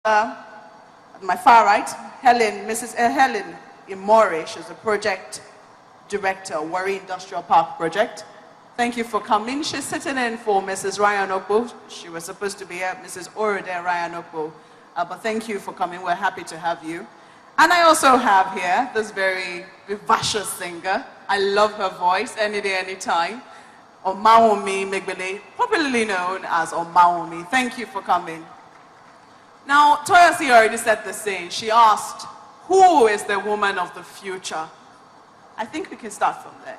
At my far right, Mrs. Helen Imori. She's a project director, Warri Industrial Park Project. Thank you for coming. She's sitting in for Mrs. Ryan Okbo. She was supposed to be here, Mrs. Orode Ryan Okbo. But thank you for coming. We're happy to have you. And I also have here this very vivacious singer. I love her voice, any day, anytime. Omawumi Megbele, popularly known as Omawumi. Thank you for coming. Now, Toyosi already said the same. She asked, who is the woman of the future? I think we can start from there.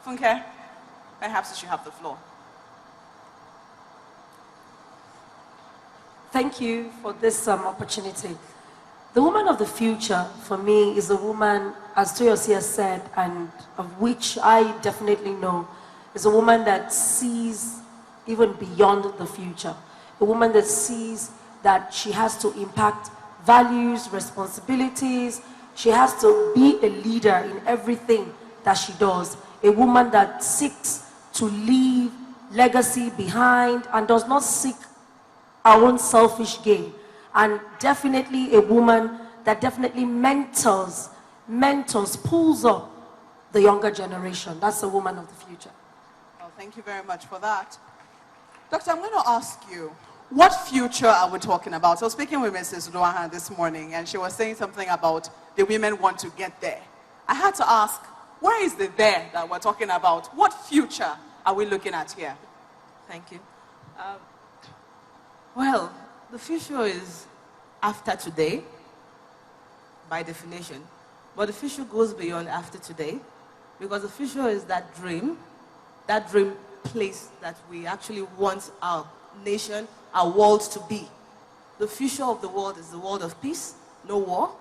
Funke, perhaps you should have the floor. Thank you for this opportunity. The woman of the future, for me, is a woman, as Toyosi has said, and of which I definitely know, is a woman that sees even beyond the future. A woman that sees that she has to impact values, responsibilities. She has to be a leader in everything that she does. A woman that seeks to leave legacy behind and does not seek our own selfish gain. And definitely a woman that definitely mentors, pulls up the younger generation. That's a woman of the future. Well, thank you very much for that. Doctor, I'm going to ask you, what future are we talking about? I was speaking with Mrs. Ruahan this morning, and she was saying something about the women want to get there. I had to ask, where is the there that we're talking about? What future are we looking at here? Thank you. Well, the future is after today, by definition. But the future goes beyond after today, because the future is that dream place that we actually want our nation, our world to be. The future of the world is the world of peace, no war,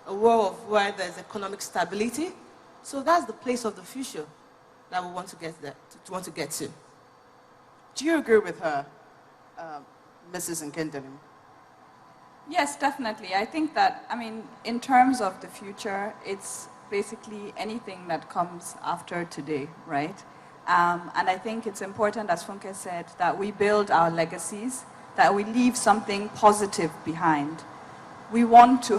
a world where there's economic stability. So that's the place of the future that we want to get to. Do you agree with her, Mrs. Nkendenim? Yes, definitely. I think that, in terms of the future, it's basically anything that comes after today, right? And I think it's important, as Funke said, that we build our legacies, that we leave something positive behind. We want to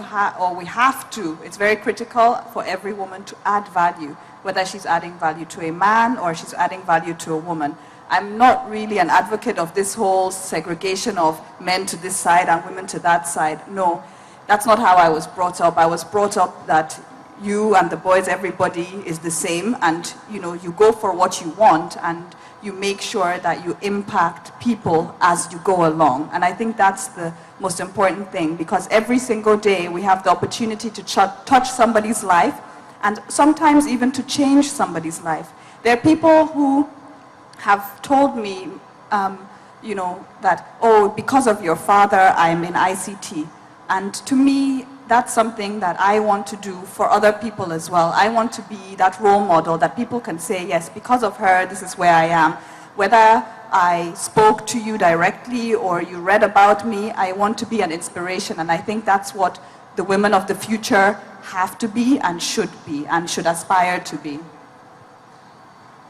we have to, it's very critical for every woman to add value, whether she's adding value to a man or she's adding value to a woman. I'm not really an advocate of this whole segregation of men to this side and women to that side. No, that's not how I was brought up. I was brought up that you and the boys, everybody is the same, and you go for what you want and you make sure that you impact people as you go along. And I think that's the most important thing, because every single day we have the opportunity to touch somebody's life and sometimes even to change somebody's life. There are people who have told me, that, oh, because of your father, I'm in ICT. And to me, that's something that I want to do for other people as well. I want to be that role model that people can say, yes, because of her, this is where I am. Whether I spoke to you directly or you read about me, I want to be an inspiration. And I think that's what the women of the future have to be and should aspire to be.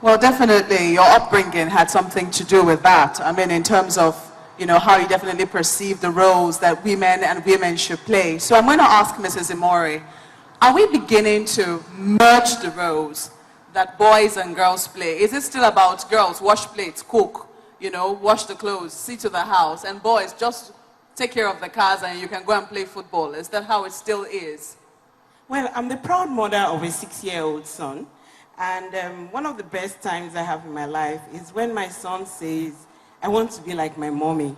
Well, definitely your upbringing had something to do with that. In terms of how you definitely perceive the roles that women should play. So I'm going to ask Mrs. Imori, are we beginning to merge the roles that boys and girls play? Is it still about girls wash plates, cook, wash the clothes, see to the house, and boys just take care of the cars and you can go and play football? Is that how it still is? Well, I'm the proud mother of a 6-year-old son, and one of the best times I have in my life is when my son says, I want to be like my mommy.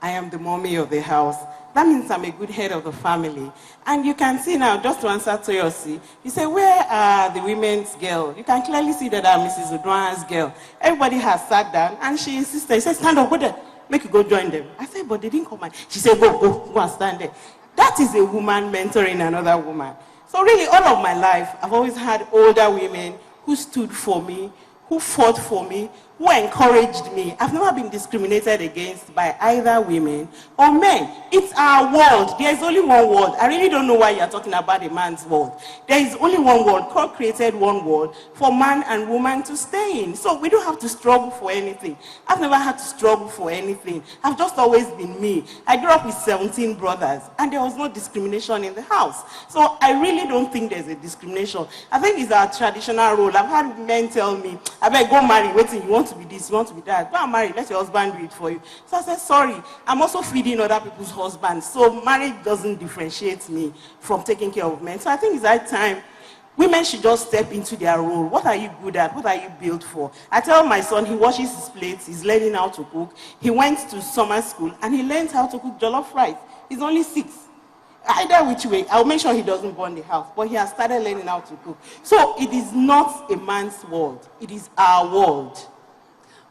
I am the mommy of the house. That means I'm a good head of the family. And you can see now, just to answer Toyosi, you say, where are the women's girls? You can clearly see that I'm Mrs. Oduahan's girl. Everybody has sat down, and she insisted. She said, stand up, go there. Make you go join them. I said, but they didn't come out. She said, go and stand there. That is a woman mentoring another woman. So really, all of my life, I've always had older women who stood for me, who fought for me, who encouraged me. I've never been discriminated against by either women or men. It's our world. There is only one world. I really don't know why you're talking about a man's world. There is only one world. God created one world for man and woman to stay in. So we don't have to struggle for anything. I've never had to struggle for anything. I've just always been me. I grew up with 17 brothers, and there was no discrimination in the house. So I really don't think there's a discrimination. I think it's our traditional role. I've had men tell me, I better go marry, waiting, you want to be this, you want to be that. Go and marry, let your husband do it for you. So I said, sorry, I'm also feeding other people's husbands. So marriage doesn't differentiate me from taking care of men. So I think it's that time women should just step into their role. What are you good at? What are you built for? I tell my son, he washes his plates, he's learning how to cook. He went to summer school and he learned how to cook jollof rice. He's only 6. Either which way, I'll make sure he doesn't burn the house. But he has started learning how to cook. So it is not a man's world. It is our world.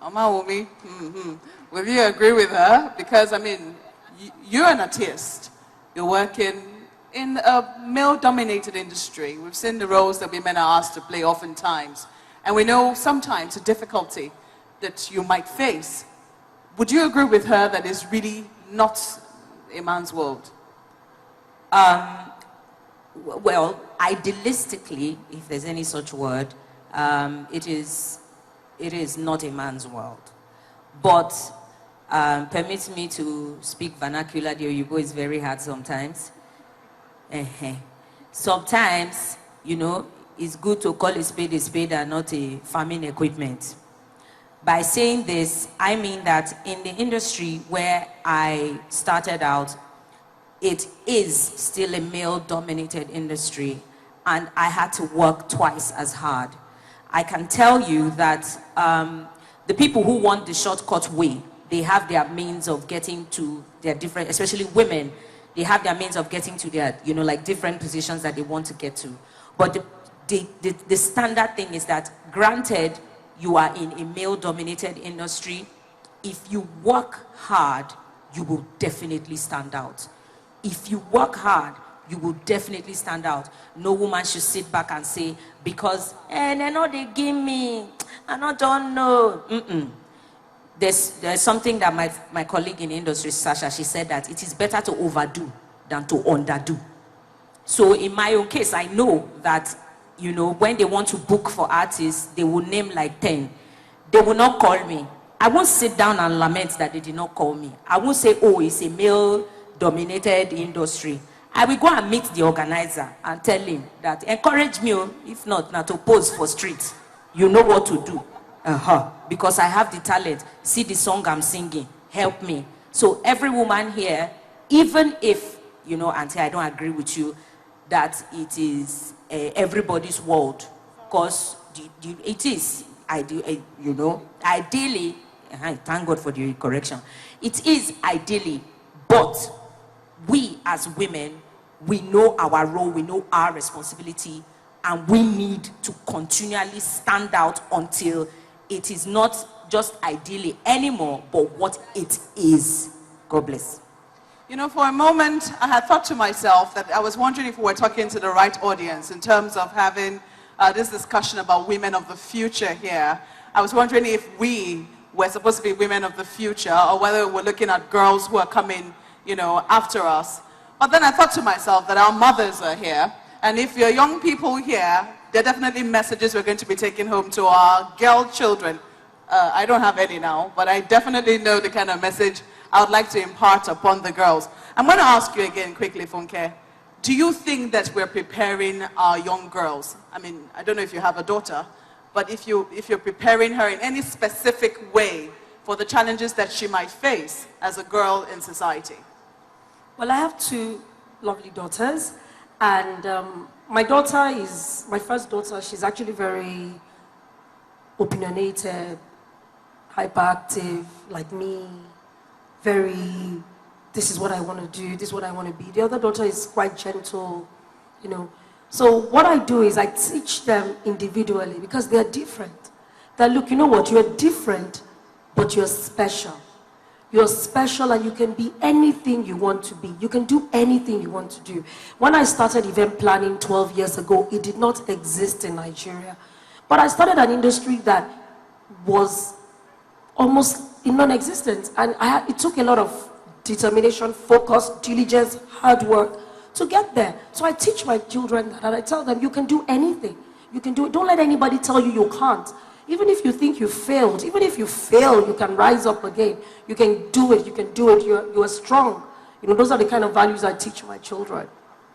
Omawumi, will you agree with her? Because, I mean, you're an artist. You're working in a male-dominated industry. We've seen the roles that women are asked to play oftentimes. And we know sometimes the difficulty that you might face. Would you agree with her that it's really not a man's world? Well, idealistically, if there's any such word, it is not a man's world. But permit me to speak vernacular. The Oyibo is very hard sometimes. Sometimes, you know, it's good to call a spade and not a farming equipment. By saying this, I mean that in the industry where I started out, it is still a male-dominated industry, and I had to work twice as hard. I can tell you that the people who want the shortcut way, they have their means of getting to their different, especially women, they have their means of getting to their, you know, like different positions that they want to get to. But the standard thing is that, granted, you are in a male-dominated industry, if you work hard, you will definitely stand out. If you work hard, you will definitely stand out. No woman should sit back and say, because, they know they give me, I don't know. There's something that my colleague in the industry, Sasha, she said that it is better to overdo than to underdo. So in my own case, I know that, you know, when they want to book for artists, they will name like 10. They will not call me. I won't sit down and lament that they did not call me. I won't say, oh, it's a male-dominated industry. I will go and meet the organizer and tell him that, encourage me, if not to pose for street. You know what to do. Because I have the talent. See the song I'm singing. Help me. So every woman here, even if, you know, Auntie, I don't agree with you, that it is everybody's world. Because it is, you know, ideally, thank God for the correction. It is ideally, but we as women, we know our role, we know our responsibility, and we need to continually stand out until it is not just ideally anymore, but what it is. God bless. You know, for a moment, I had thought to myself that I was wondering if we were talking to the right audience in terms of having this discussion about women of the future here. I was wondering if we were supposed to be women of the future, or whether we're looking at girls who are coming, you know, after us. But then I thought to myself that our mothers are here, and if you're young people here, there are definitely messages we're going to be taking home to our girl children. I don't have any now, but I definitely know the kind of message I would like to impart upon the girls. I'm going to ask you again quickly, Funke. Do you think that we're preparing our young girls? I mean, I don't know if you have a daughter, but if you're preparing her in any specific way for the challenges that she might face as a girl in society? Well, I have 2 lovely daughters, and my daughter is, my first daughter, she's actually very opinionated, hyperactive, like me, very, this is what I want to do, this is what I want to be. The other daughter is quite gentle, you know. So what I do is I teach them individually because they're different. That look, you know what, you're different, but you're special. You're special and you can be anything you want to be. You can do anything you want to do. When I started event planning 12 years ago, it did not exist in Nigeria. But I started an industry that was almost in non-existence. And it took a lot of determination, focus, diligence, hard work to get there. So I teach my children that, and I tell them, you can do anything. You can do it. Don't let anybody tell you you can't. Even if you think you failed, even if you fail, you can rise up again. You can do it. You can do it. You are strong. You know, those are the kind of values I teach my children.